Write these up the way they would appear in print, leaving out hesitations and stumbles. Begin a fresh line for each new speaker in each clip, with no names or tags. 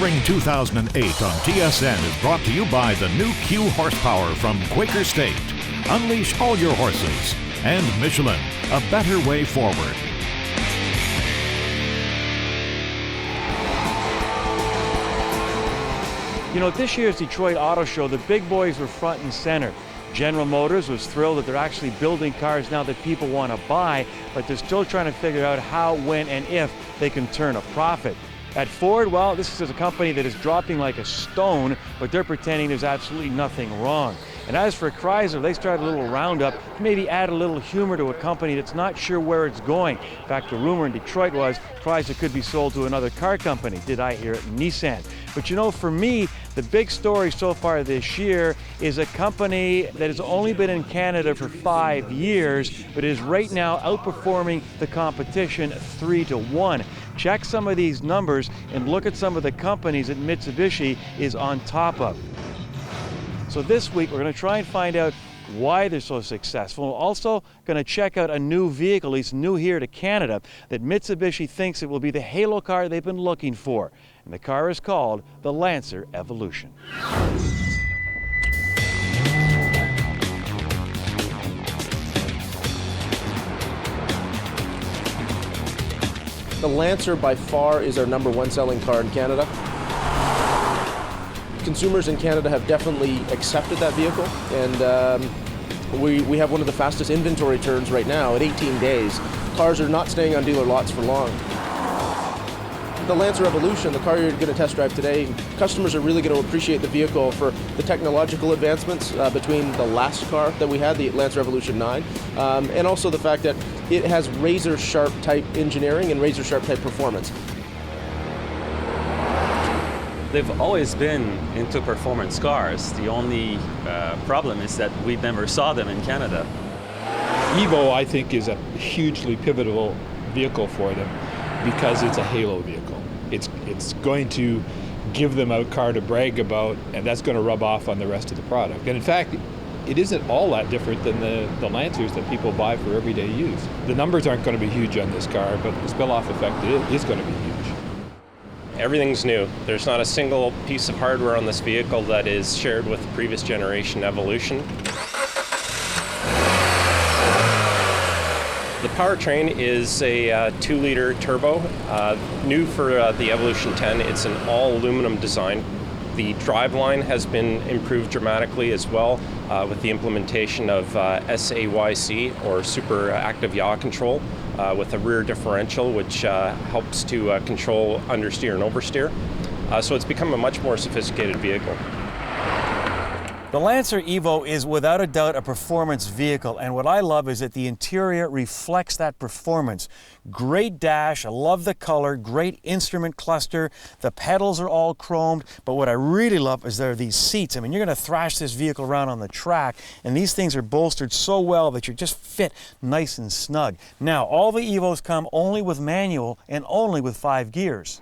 Spring 2008 on TSN is brought to you by the new Q horsepower from Quaker State. Unleash all your horses. And Michelin, a better way forward.
You know, at this year's Detroit Auto Show, the big boys were front and center. General Motors was thrilled that they're actually building cars now that people want to buy, but they're still trying to figure out how, when, and if they can turn a profit. At Ford, well, this is a company that is dropping like a stone, but they're pretending there's absolutely nothing wrong. And as for Chrysler, they started a little roundup to maybe add a little humor to a company that's not sure where it's going. In fact, the rumor in Detroit was Chrysler could be sold to another car company. Did I hear it? Nissan. But you know, for me, the big story so far this year is a company that has only been in Canada for 5 years, but is right now outperforming the competition 3-1. Check some of these numbers and look at some of the companies that Mitsubishi is on top of. So this week, we're going to try and find out why they're so successful. We're also going to check out a new vehicle, at least new here to Canada, that Mitsubishi thinks it will be the halo car they've been looking for. And the car is called the Lancer Evolution.
The Lancer by far is our #1 selling car in Canada. Consumers in Canada have definitely accepted that vehicle, and we have one of the fastest inventory turns right now at 18 days. Cars are not staying on dealer lots for long. The Lancer Evolution, the car you're going to test drive today, customers are really going to appreciate the vehicle for the technological advancements between the last car that we had, the Lancer Evolution 9, and also the fact that it has razor-sharp type engineering and razor-sharp type performance.
They've always been into performance cars. The only problem is that we never saw them in Canada.
Evo, I think, is a hugely pivotal vehicle for them because it's a halo vehicle. It's going to give them a car to brag about, and that's going to rub off on the rest of the product. And in fact, it isn't all that different than the Lancers that people buy for everyday use. The numbers aren't going to be huge on this car, but the spill-off effect is going to be huge.
Everything's new. There's not a single piece of hardware on this vehicle that is shared with the previous generation Evolution. The powertrain is a 2-liter turbo. New for the Evolution 10, it's an all-aluminum design. The driveline has been improved dramatically as well with the implementation of SAYC, or Super Active Yaw Control, with a rear differential which helps to control understeer and oversteer. So it's become a much more sophisticated vehicle.
The Lancer Evo is without a doubt a performance vehicle, and what I love is that the interior reflects that performance. Great dash, I love the color, great instrument cluster, the pedals are all chromed, but what I really love is there are these seats. I mean, you're going to thrash this vehicle around on the track, and these things are bolstered so well that you just fit nice and snug. Now, all the Evos come only with manual and only with 5 gears.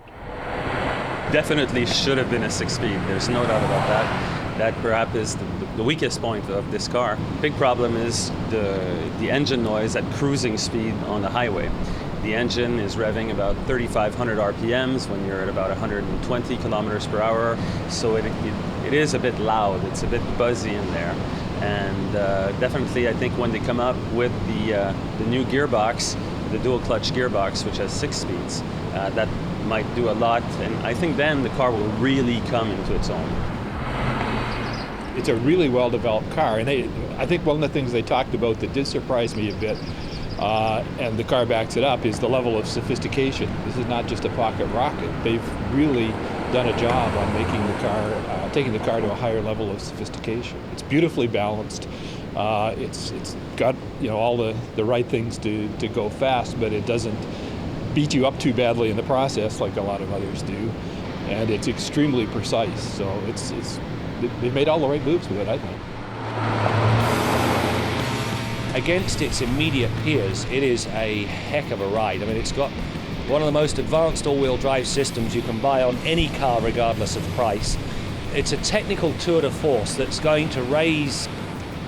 Definitely should have been a 6-speed, there's no doubt about that. That perhaps is the weakest point of this car. Big problem is the engine noise at cruising speed on the highway. The engine is revving about 3,500 RPMs when you're at about 120 kilometers per hour, so it is a bit loud, it's a bit buzzy in there. And definitely I think when they come up with the new gearbox, the dual clutch gearbox, which has 6 speeds, that might do a lot, and I think then the car will really come into its own.
It's a really well-developed car, and I think one of the things they talked about that did surprise me a bit, and the car backs it up, is the level of sophistication. This is not just a pocket rocket. They've really done a job on making the car, taking the car to a higher level of sophistication. It's beautifully balanced. It's got all the right things to go fast, but it doesn't beat you up too badly in the process like a lot of others do, and it's extremely precise. So they've made all the right moves with it, I think.
Against its immediate peers, it is a heck of a ride. I mean, it's got one of the most advanced all-wheel drive systems you can buy on any car, regardless of price. It's a technical tour de force that's going to raise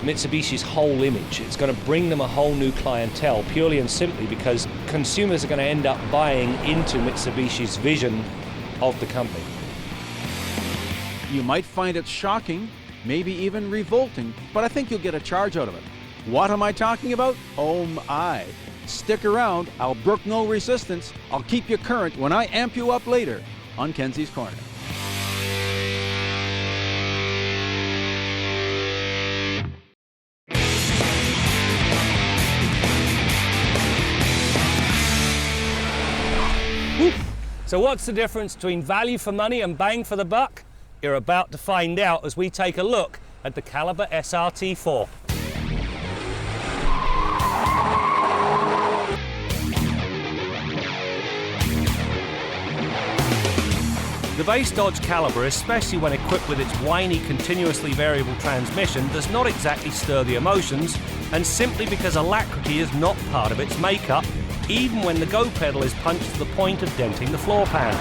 Mitsubishi's whole image. It's going to bring them a whole new clientele, purely and simply because consumers are going to end up buying into Mitsubishi's vision of the company.
You might find it shocking, maybe even revolting, but I think you'll get a charge out of it. What am I talking about? Oh my. Stick around, I'll brook no resistance. I'll keep you current when I amp you up later on Kenzie's Corner.
So what's the difference between value for money and bang for the buck? You're about to find out as we take a look at the Caliber SRT4. The base Dodge Caliber, especially when equipped with its whiny, continuously variable transmission, does not exactly stir the emotions, and simply because alacrity is not part of its makeup, even when the go pedal is punched to the point of denting the floor pan.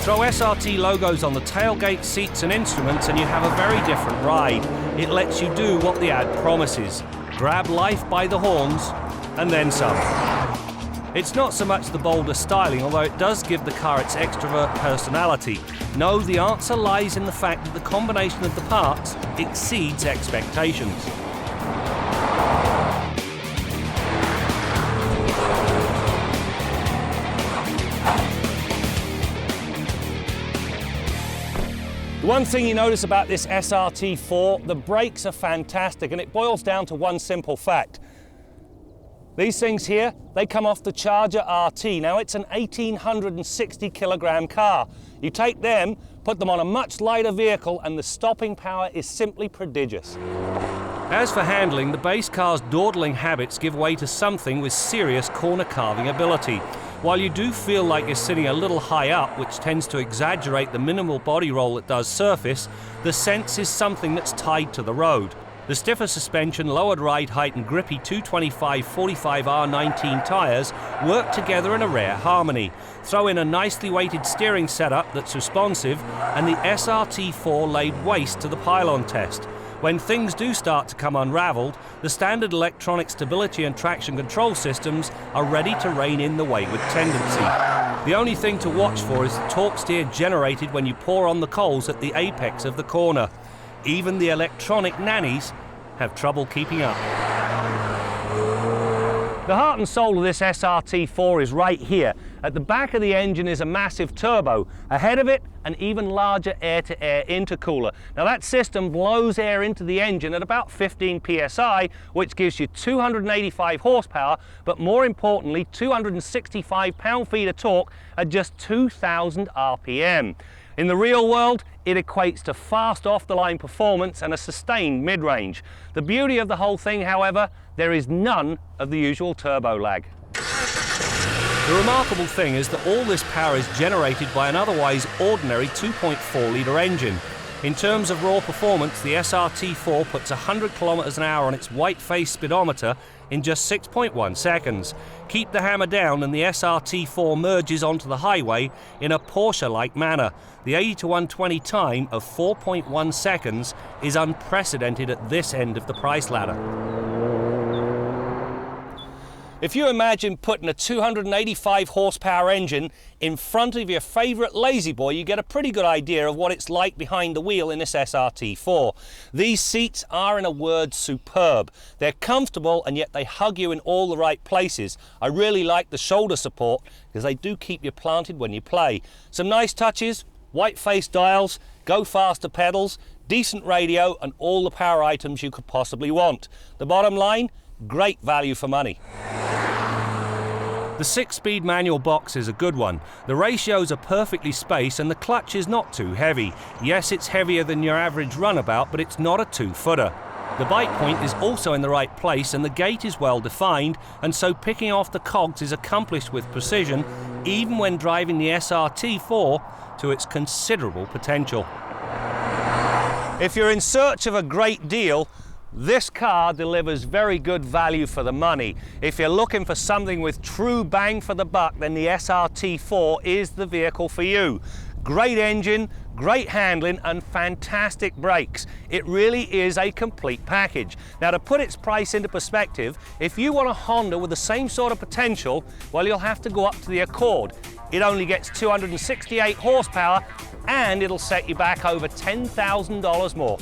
Throw SRT logos on the tailgate, seats and instruments and you have a very different ride. It lets you do what the ad promises. Grab life by the horns and then some. It's not so much the bolder styling, although it does give the car its extrovert personality. No, the answer lies in the fact that the combination of the parts exceeds expectations. The one thing you notice about this SRT4, the brakes are fantastic, and it boils down to one simple fact. These things here, they come off the Charger RT. Now it's an 1,860 kilogram car. You take them, put them on a much lighter vehicle, and the stopping power is simply prodigious. As for handling, the base car's dawdling habits give way to something with serious corner carving ability. While you do feel like you're sitting a little high up, which tends to exaggerate the minimal body roll it does surface, the sense is something that's tied to the road. The stiffer suspension, lowered ride height and grippy 225/45R19 tyres work together in a rare harmony. Throw in a nicely weighted steering setup that's responsive and the SRT4 laid waste to the pylon test. When things do start to come unravelled, the standard electronic stability and traction control systems are ready to rein in the wayward tendency. The only thing to watch for is the torque steer generated when you pour on the coals at the apex of the corner. Even the electronic nannies have trouble keeping up. The heart and soul of this SRT4 is right here. At the back of the engine is a massive turbo. Ahead of it, an even larger air-to-air intercooler. Now that system blows air into the engine at about 15 psi, which gives you 285 horsepower, but more importantly, 265 pound-feet of torque at just 2,000 RPM. In the real world, it equates to fast off-the-line performance and a sustained mid-range. The beauty of the whole thing, however, there is none of the usual turbo lag. The remarkable thing is that all this power is generated by an otherwise ordinary 2.4-litre engine. In terms of raw performance, the SRT4 puts 100 kilometers an hour on its white-face speedometer in just 6.1 seconds. Keep the hammer down and the SRT4 merges onto the highway in a Porsche-like manner. The 80 to 120 time of 4.1 seconds is unprecedented at this end of the price ladder. If you imagine putting a 285 horsepower engine in front of your favourite lazy boy, you get a pretty good idea of what it's like behind the wheel in this SRT4. These seats are, in a word, superb. They're comfortable and yet they hug you in all the right places. I really like the shoulder support because they do keep you planted when you play. Some nice touches, white face dials, go faster pedals, decent radio and all the power items you could possibly want. The bottom line, great value for money. The 6-speed manual box is a good one. The ratios are perfectly spaced and the clutch is not too heavy. Yes, it's heavier than your average runabout, but it's not a 2-footer. The bite point is also in the right place and the gate is well defined, and so picking off the cogs is accomplished with precision, even when driving the SRT4 to its considerable potential. If you're in search of a great deal, this car delivers very good value for the money. If you're looking for something with true bang for the buck, then the SRT4 is the vehicle for you. Great engine, great handling and fantastic brakes. It really is a complete package. Now, to put its price into perspective, if you want a Honda with the same sort of potential, well, you'll have to go up to the Accord. It only gets 268 horsepower and it'll set you back over $10,000 more.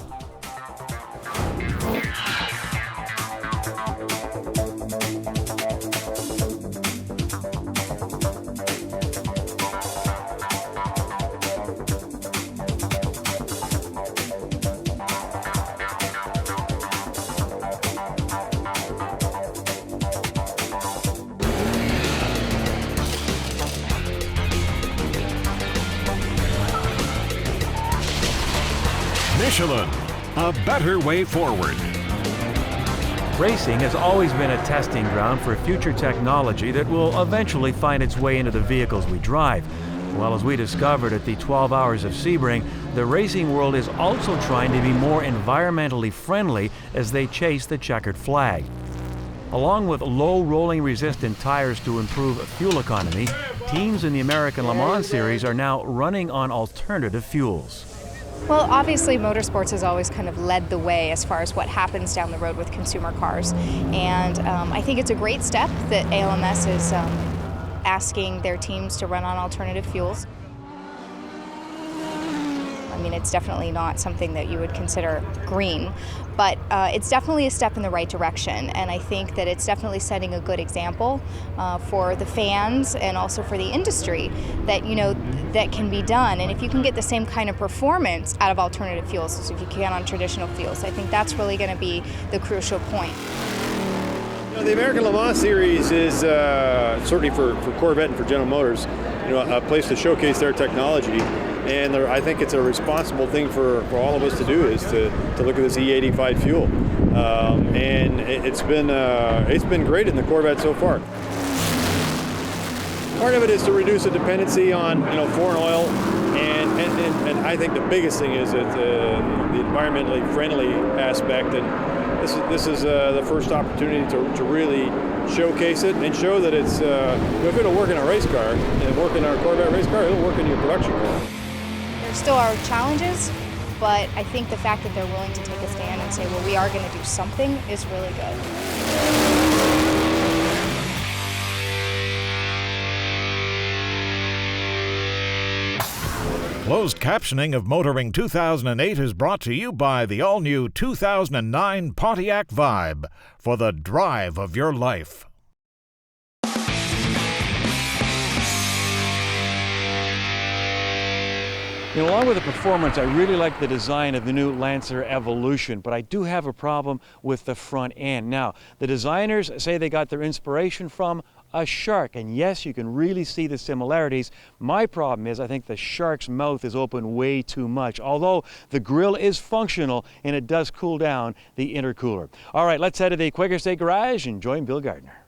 Michelin, a better way forward.
Racing has always been a testing ground for future technology that will eventually find its way into the vehicles we drive. Well, as we discovered at the 12 Hours of Sebring, the racing world is also trying to be more environmentally friendly as they chase the checkered flag. Along with low rolling resistant tires to improve fuel economy, teams in the American Le Mans Series are now running on alternative fuels.
Well, obviously motorsports has always kind of led the way as far as what happens down the road with consumer cars. And I think it's a great step that ALMS is asking their teams to run on alternative fuels. I mean, it's definitely not something that you would consider green, but it's definitely a step in the right direction. And I think that it's definitely setting a good example for the fans and also for the industry that, you know, that can be done. And if you can get the same kind of performance out of alternative fuels as if you can on traditional fuels, I think that's really going to be the crucial point.
You know, the American Le Mans Series is certainly for Corvette and for General Motors, you know, a place to showcase their technology. And I think it's a responsible thing for all of us to do is to look at this E85 fuel. And it's been great in the Corvette so far. Part of it is to reduce the dependency on foreign oil, and I think the biggest thing is that the environmentally friendly aspect. And this is the first opportunity to really showcase it and show that it's if it'll work in a race car and work in our Corvette race car, it'll work in your production car.
There still are challenges, but I think the fact that they're willing to take a stand and say, well, we are going to do something is really good.
Closed captioning of Motoring 2008 is brought to you by the all-new 2009 Pontiac Vibe for the drive of your life.
You know, along with the performance, I really like the design of the new Lancer Evolution, but I do have a problem with the front end. Now, the designers say they got their inspiration from a shark, and yes, you can really see the similarities. My problem is I think the shark's mouth is open way too much, although the grille is functional and it does cool down the intercooler. All right, let's head to the Quaker State Garage and join Bill Gardner.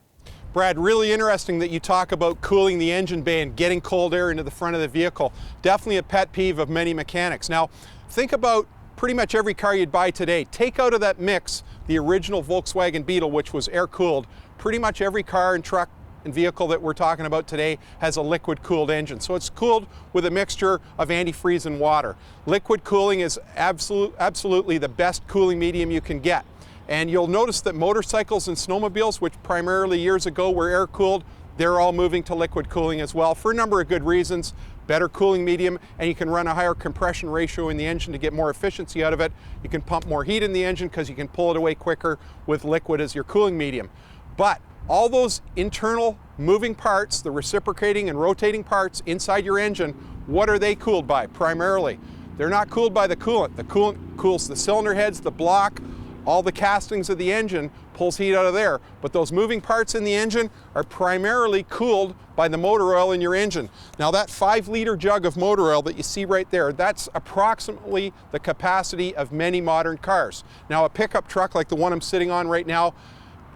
Brad, really interesting that you talk about cooling the engine bay and getting cold air into the front of the vehicle. Definitely a pet peeve of many mechanics. Now, think about pretty much every car you'd buy today. Take out of that mix the original Volkswagen Beetle, which was air-cooled. Pretty much every car and truck and vehicle that we're talking about today has a liquid-cooled engine. So it's cooled with a mixture of antifreeze and water. Liquid cooling is absolutely the best cooling medium you can get. And you'll notice that motorcycles and snowmobiles, which primarily years ago were air-cooled, they're all moving to liquid cooling as well for a number of good reasons. Better cooling medium, and you can run a higher compression ratio in the engine to get more efficiency out of it. You can pump more heat in the engine because you can pull it away quicker with liquid as your cooling medium. But all those internal moving parts, the reciprocating and rotating parts inside your engine, what are they cooled by primarily? They're not cooled by the coolant. The coolant cools the cylinder heads, the block, all the castings of the engine, pulls heat out of there. But those moving parts in the engine are primarily cooled by the motor oil in your engine. Now that 5-liter jug of motor oil that you see right there, that's approximately the capacity of many modern cars. Now a pickup truck like the one I'm sitting on right now,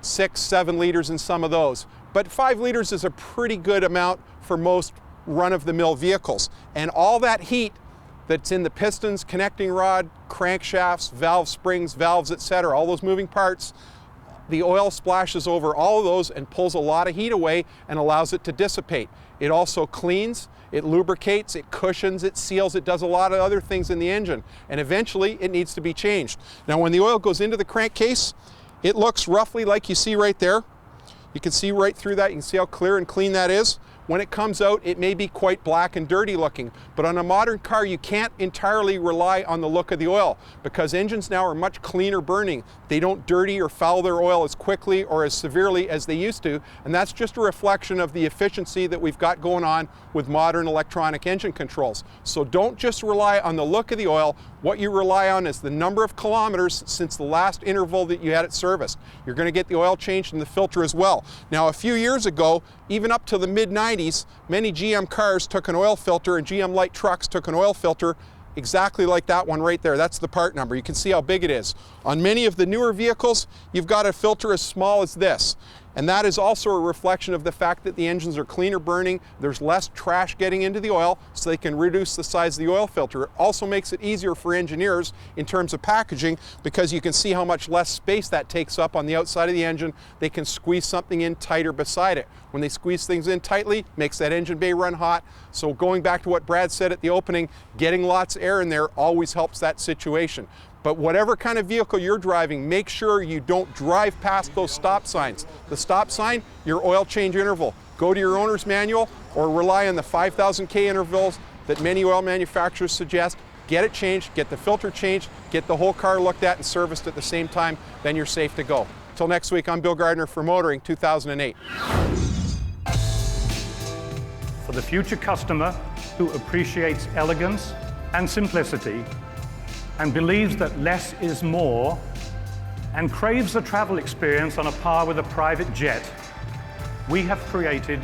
6-7 liters in some of those. But 5 liters is a pretty good amount for most run-of-the-mill vehicles. And all that heat that's in the pistons, connecting rod, crankshafts, valve springs, valves, etc., all those moving parts, the oil splashes over all of those and pulls a lot of heat away and allows it to dissipate. It also cleans, it lubricates, it cushions, it seals, it does a lot of other things in the engine, and eventually it needs to be changed. Now when the oil goes into the crankcase, it looks roughly like you see right there. You can see right through that, you can see how clear and clean that is. When it comes out, it may be quite black and dirty looking, but on a modern car, you can't entirely rely on the look of the oil because engines now are much cleaner burning. They don't dirty or foul their oil as quickly or as severely as they used to, and that's just a reflection of the efficiency that we've got going on with modern electronic engine controls. So don't just rely on the look of the oil. What you rely on is the number of kilometers since the last interval that you had it serviced. You're going to get the oil changed in the filter as well. Now, a few years ago, even up to the mid-90s, many GM cars took an oil filter, and GM light trucks took an oil filter exactly like that one right there. That's the part number. You can see how big it is. On many of the newer vehicles, you've got a filter as small as this. And that is also a reflection of the fact that the engines are cleaner burning, there's less trash getting into the oil, so they can reduce the size of the oil filter. It also makes it easier for engineers in terms of packaging because you can see how much less space that takes up on the outside of the engine. They can squeeze something in tighter beside it. When they squeeze things in tightly, makes that engine bay run hot. So going back to what Brad said at the opening, getting lots of air in there always helps that situation. But whatever kind of vehicle you're driving, make sure you don't drive past those stop signs. The stop sign, your oil change interval. Go to your owner's manual or rely on the 5,000 K intervals that many oil manufacturers suggest. Get it changed, get the filter changed, get the whole car looked at and serviced at the same time, then you're safe to go. Till next week, I'm Bill Gardner for Motoring 2008.
For the future customer who appreciates elegance and simplicity, and believes that less is more, and craves a travel experience on a par with a private jet, we have created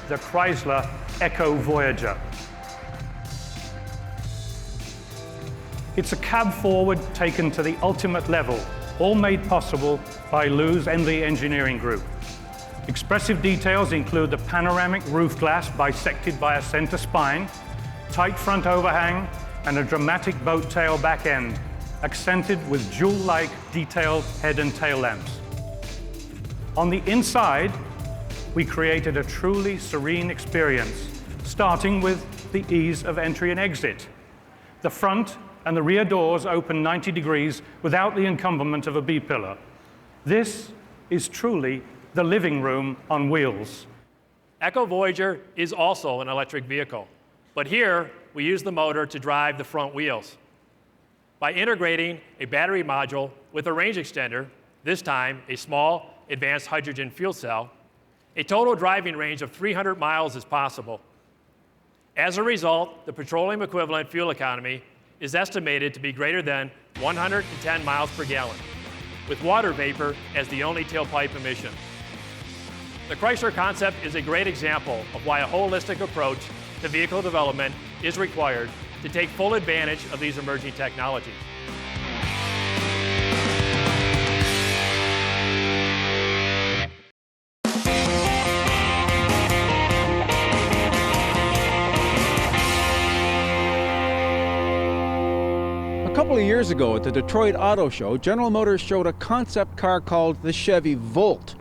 the Chrysler Eco Voyager. It's a cab forward taken to the ultimate level, all made possible by Lou's MV Engineering Group. Expressive details include the panoramic roof glass bisected by a center spine, tight front overhang, and a dramatic boat tail back end, accented with jewel-like detailed head and tail lamps. On the inside, we created a truly serene experience, starting with the ease of entry and exit. The front and the rear doors open 90 degrees without the encumberment of a B-pillar. This is truly the living room on wheels.
Eco Voyager is also an electric vehicle, but here we use the motor to drive the front wheels. By integrating a battery module with a range extender, this time a small advanced hydrogen fuel cell, a total driving range of 300 miles is possible. As a result, the petroleum equivalent fuel economy is estimated to be greater than 110 miles per gallon, with water vapor as the only tailpipe emission. The Chrysler concept is a great example of why a holistic approach to vehicle development is required to take full advantage of these emerging technologies.
A couple of years ago at the Detroit Auto Show, General Motors showed a concept car called the Chevy Volt.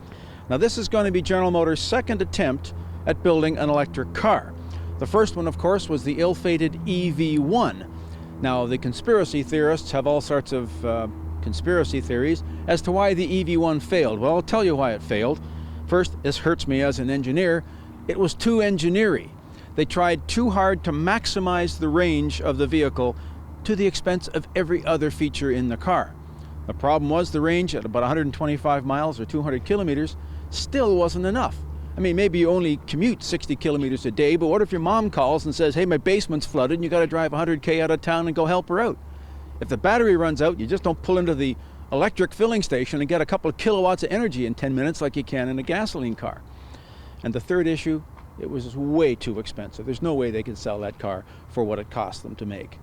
Now this is going to be General Motors' second attempt at building an electric car. The first one, of course, was the ill-fated EV1. Now, the conspiracy theorists have all sorts of conspiracy theories as to why the EV1 failed. Well, I'll tell you why it failed. First, this hurts me as an engineer. It was too engineering. They tried too hard to maximize the range of the vehicle to the expense of every other feature in the car. The problem was the range at about 125 miles or 200 kilometers still wasn't enough. I mean, maybe you only commute 60 kilometers a day, but what if your mom calls and says, hey, my basement's flooded and you got to drive 100K out of town and go help her out? If the battery runs out, you just don't pull into the electric filling station and get a couple of kilowatts of energy in 10 minutes like you can in a gasoline car. And the third issue, it was way too expensive. There's no way they could sell that car for what it cost them to make.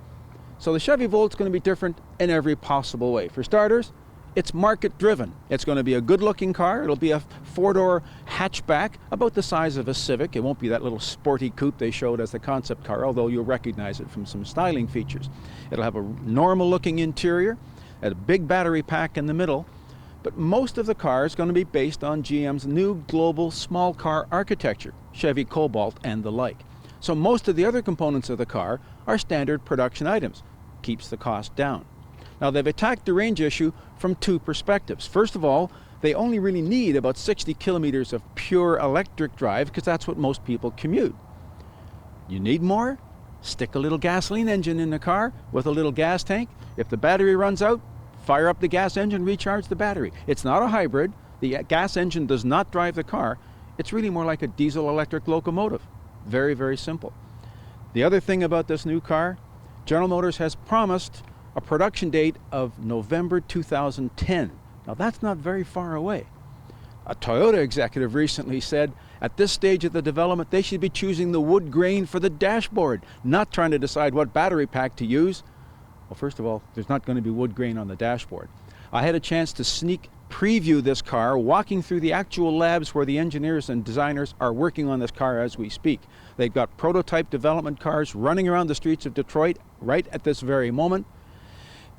So the Chevy Volt's going to be different in every possible way. For starters, it's market driven. It's going to be a good looking car. It'll be a four-door hatchback about the size of a Civic. It won't be that little sporty coupe they showed as the concept car, although you'll recognize it from some styling features. It'll have a normal looking interior, a big battery pack in the middle, but most of the car is going to be based on GM's new global small car architecture, Chevy Cobalt and the like. So most of the other components of the car are standard production items. Keeps the cost down. Now they've attacked the range issue from two perspectives. First of all, they only really need about 60 kilometers of pure electric drive because that's what most people commute. You need more? Stick a little gasoline engine in the car with a little gas tank. If the battery runs out, fire up the gas engine, recharge the battery. It's not a hybrid. The gas engine does not drive the car. It's really more like a diesel-electric locomotive. Very, very simple. The other thing about this new car, General Motors has promised a production date of November 2010. Now that's not very far away. A Toyota executive recently said at this stage of the development they should be choosing the wood grain for the dashboard, not trying to decide what battery pack to use. Well, first of all, there's not going to be wood grain on the dashboard. I had a chance to sneak preview this car walking through the actual labs where the engineers and designers are working on this car as we speak. They've got prototype development cars running around the streets of Detroit right at this very moment.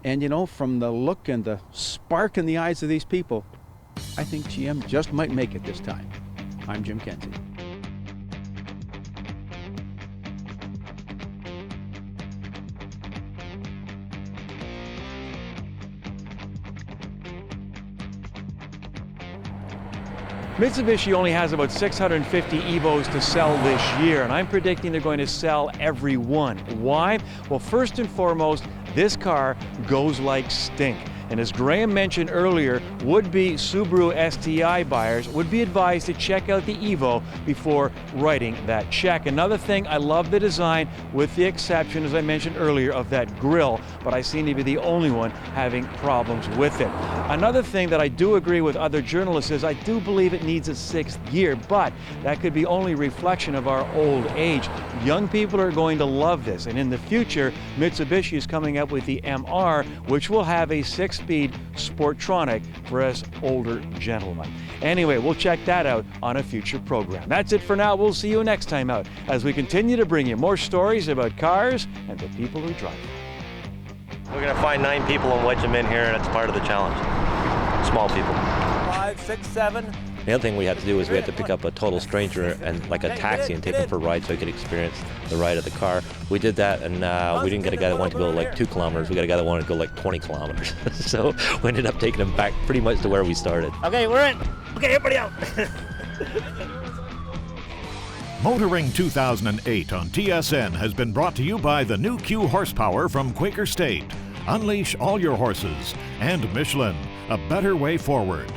And you know, from the look and the spark in the eyes of these people, I think GM just might make it this time. I'm Jim Kenzie.
Mitsubishi only has about 650 Evos to sell this year, and I'm predicting they're going to sell every one. Why? Well, first and foremost, this car goes like stink. And as Graham mentioned earlier, would-be Subaru STI buyers would be advised to check out the Evo before writing that check. Another thing, I love the design with the exception, as I mentioned earlier, of that grille, but I seem to be the only one having problems with it. Another thing that I do agree with other journalists is I do believe it needs a 6th gear, but that could be only a reflection of our old age. Young people are going to love this, and in the future, Mitsubishi is coming up with the MR, which will have a 6-speed Sportronic for us older gentlemen. Anyway, we'll check that out on a future program. That's it for now. We'll see you next time out as we continue to bring you more stories about cars and the people who drive them.
We're going to find 9 people and wedge them in here, and it's part of the challenge. Small people.
5, 6, 7.
The other thing we had to do is we had to pick up a total stranger and like a taxi and take him for a ride so he could experience the ride of the car. We did that, and we didn't get a guy that wanted to go like 2 kilometers. We got a guy that wanted to go like 20 kilometers. So we ended up taking him back pretty much to where we started.
Okay, we're in. Okay, everybody out.
Motoring 2008 on TSN has been brought to you by the new Q horsepower from Quaker State. Unleash all your horses. And Michelin, a better way forward.